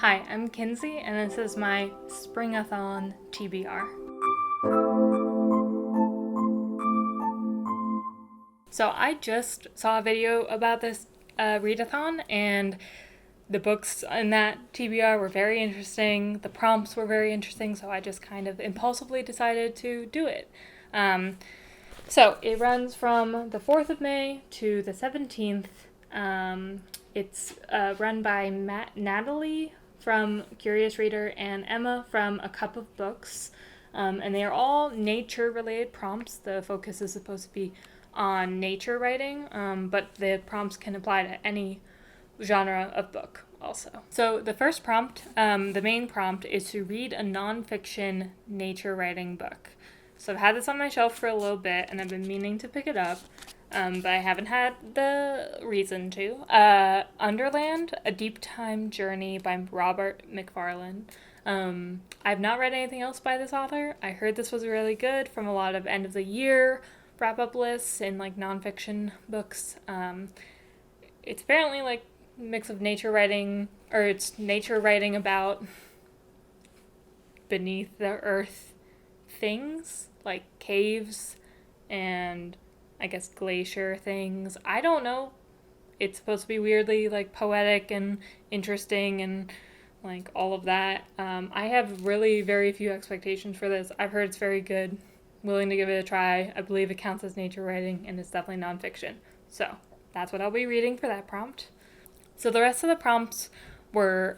Hi, I'm Kinsey, and this is my Springathon TBR. So I just saw a video about this readathon, and the books in that TBR were very interesting. The prompts were very interesting, so I just kind of impulsively decided to do it. So it runs from the 4th of May to the 17th. It's run by Natalie from Curious Reader and Emma from A Cup of Books. And they are all nature-related prompts. The focus is supposed to be on nature writing, but the prompts can apply to any genre of book also. So the first prompt, the main prompt, is to read a nonfiction nature writing book. So I've had this on my shelf for a little bit, and I've been meaning to pick it up, but I haven't had the reason to. Underland, A Deep Time Journey by Robert McFarlane. I've not read anything else by this author. I heard this was really good from a lot of end of the year wrap-up lists and like nonfiction books. It's apparently like a mix of nature writing, or it's nature writing about beneath the earth things, like caves and I guess glacier things. I don't know. It's supposed to be weirdly like poetic and interesting and like all of that. I have really very few expectations for this. I've heard it's very good. Willing to give it a try. I believe it counts as nature writing, and it's definitely nonfiction. So that's what I'll be reading for that prompt. So the rest of the prompts were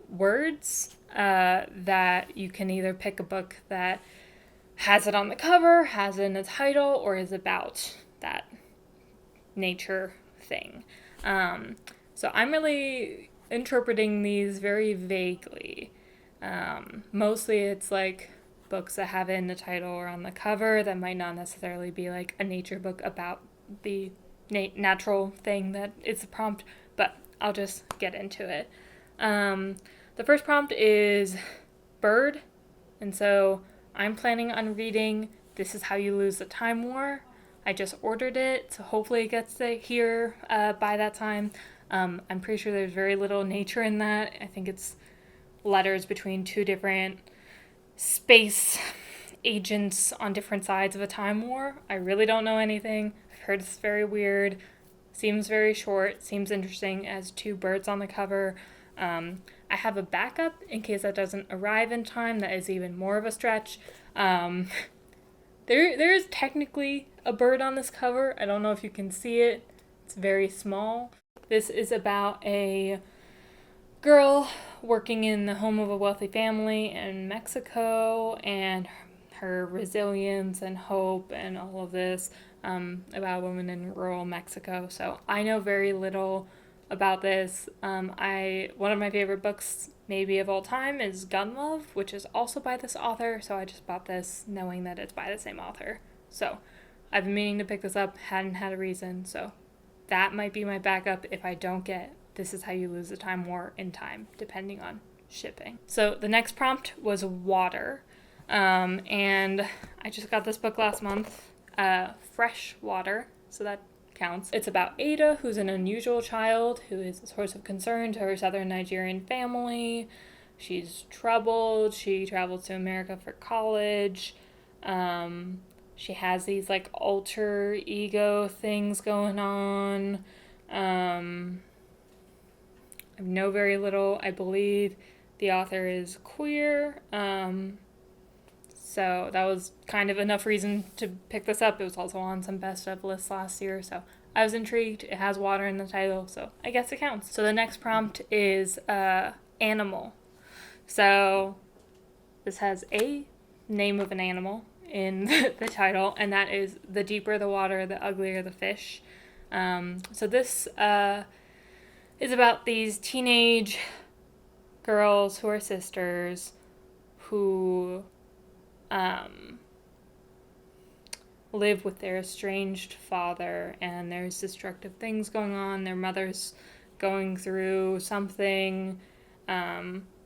words that you can either pick a book that has it on the cover, has it in the title, or is about that nature thing. So I'm really interpreting these very vaguely. Mostly it's like books that have it in the title or on the cover that might not necessarily be like a nature book about the natural thing that is the prompt, but I'll just get into it. The first prompt is bird, and so I'm planning on reading This Is How You Lose the Time War. I just ordered it, so hopefully it gets to here by that time. I'm pretty sure there's very little nature in that. I think it's letters between two different space agents on different sides of a time war. I really don't know anything. I've heard it's very weird. Seems very short. Seems interesting as two birds on the cover. I have a backup in case that doesn't arrive in time. That is even more of a stretch. There is technically a bird on this cover. I don't know if you can see it. It's very small. This is about a girl working in the home of a wealthy family in Mexico and her resilience and hope and all of this about a woman in rural Mexico. So I know very little about this. One of my favorite books maybe of all time is Gun Love, which is also by this author, so I just bought this knowing that it's by the same author. So I've been meaning to pick this up, hadn't had a reason, so that might be my backup if I don't get This Is How You Lose the Time War in time, depending on shipping. So the next prompt was water, and I just got this book last month, Fresh Water, so that counts. It's about Ada, who's an unusual child who is a source of concern to her southern Nigerian family. She's troubled. She travels to America for college. She has these like alter ego things going on. I know very little. I believe the author is queer. So that was kind of enough reason to pick this up. It was also on some best of lists last year, so I was intrigued. It has water in the title, so I guess it counts. So the next prompt is animal. So this has a name of an animal in the title, and that is The Deeper the Water, the Uglier the Fish. So this is about these teenage girls who are sisters who live with their estranged father, and there's destructive things going on. Their mother's going through something.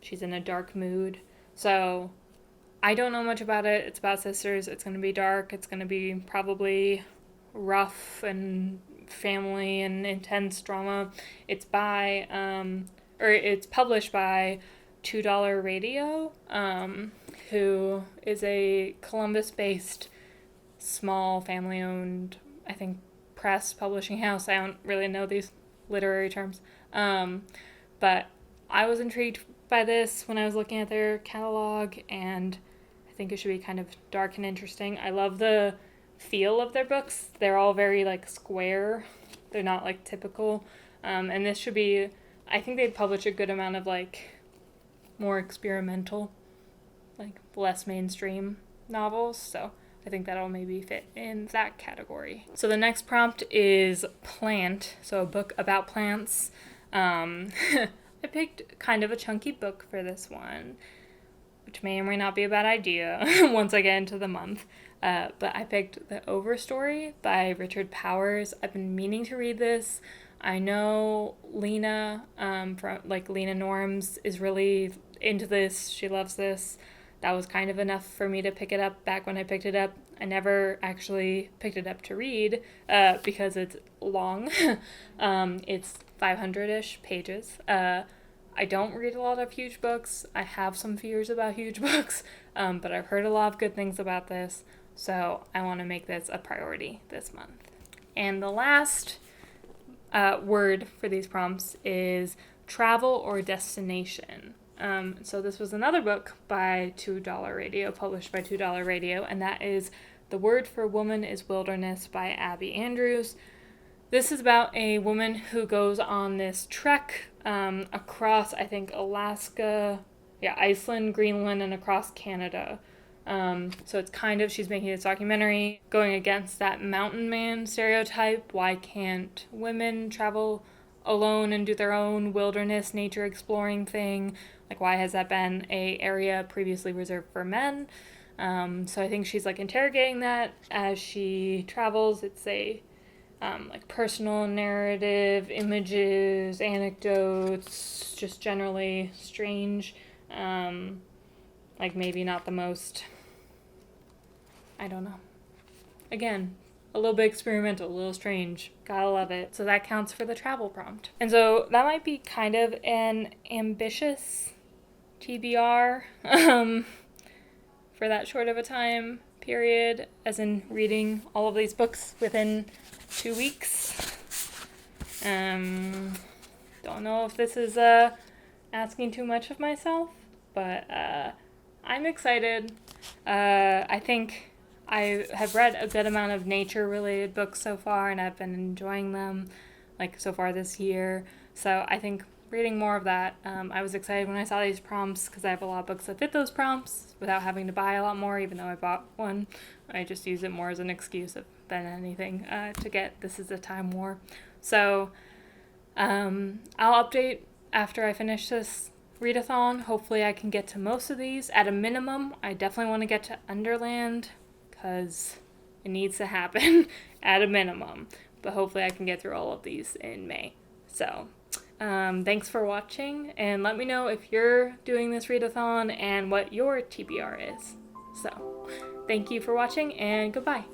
She's in a dark mood. So I don't know much about it. It's about sisters. It's going to be dark. It's going to be probably rough and family and intense drama. It's by it's published by $2 Radio, who is a Columbus-based, small, family-owned, I think, press publishing house. I don't really know these literary terms. But I was intrigued by this when I was looking at their catalog, and I think it should be kind of dark and interesting. I love the feel of their books. They're all very, like, square. They're not, like, typical. And this should be, I think they'd publish a good amount of, like, more experimental, like, less mainstream novels. So I think that'll maybe fit in that category. So the next prompt is plant. So a book about plants. I picked kind of a chunky book for this one, which may or may not be a bad idea once I get into the month. But I picked The Overstory by Richard Powers. I've been meaning to read this. I know Lena, from Lena Norms, is really into this. She loves this. That was kind of enough for me to pick it up back when I picked it up. I never actually picked it up to read because it's long. It's 500-ish pages. I don't read a lot of huge books. I have some fears about huge books, but I've heard a lot of good things about this, so I want to make this a priority this month. And the last word for these prompts is travel or destination. So this was another book by $2 Radio, published by $2 Radio, and that is The Word for Woman is Wilderness by Abby Andrews. This is about a woman who goes on this trek across, I think, Alaska, Iceland, Greenland, and across Canada. So it's kind of, she's making this documentary going against that mountain man stereotype. Why can't women travel alone and do their own wilderness nature exploring thing? Like, why has that been a area previously reserved for men? So I think she's interrogating that as she travels. It's a personal narrative, images, anecdotes, just generally strange. Maybe not the most, I don't know. Again, a little bit experimental, a little strange. Gotta love it. So that counts for the travel prompt. And so that might be kind of an ambitious TBR for that short of a time period, as in reading all of these books within 2 weeks. Don't know if this is asking too much of myself, but I'm excited. I think I have read a good amount of nature-related books so far, and I've been enjoying them, so far this year. So I think reading more of that, I was excited when I saw these prompts, because I have a lot of books that fit those prompts without having to buy a lot more, even though I bought one. I just use it more as an excuse than anything to get This Is a Time War. So I'll update after I finish this readathon. Hopefully I can get to most of these. At a minimum, I definitely want to get to Underland, because it needs to happen at a minimum. But hopefully I can get through all of these in May. So thanks for watching, and let me know if you're doing this readathon and what your TBR is. So thank you for watching, and goodbye.